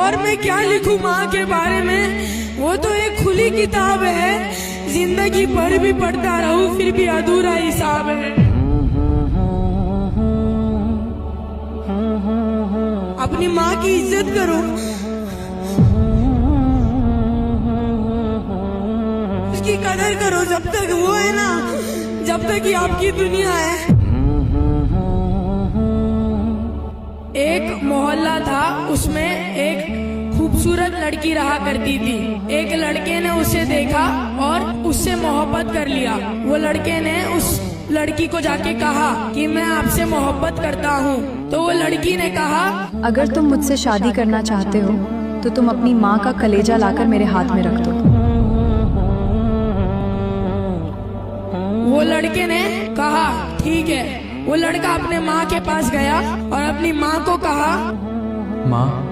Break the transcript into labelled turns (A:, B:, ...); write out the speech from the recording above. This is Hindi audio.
A: और मैं क्या लिखूं माँ के बारे में, वो तो एक खुली किताब है। जिंदगी भर भी पढ़ता रहूं फिर भी अधूरा हिसाब है। अपनी माँ की इज्जत करो, उसकी कदर करो जब तक वो है ना, जब तक ये आपकी दुनिया है। एक मोहल्ला था, उसमें एक खूबसूरत लड़की रहा करती थी। एक लड़के ने उसे देखा और उससे मोहब्बत कर लिया। वो लड़के ने उस लड़की को जाके कहा कि मैं आपसे मोहब्बत करता हूँ। तो वो लड़की ने कहा,
B: अगर तुम मुझसे शादी करना चाहते हो तो तुम अपनी माँ का कलेजा लाकर मेरे हाथ में रख दो।
A: वो लड़के ने कहा ठीक है। वो लड़का अपने माँ के पास गया और अपनी माँ को कहा,
C: माँ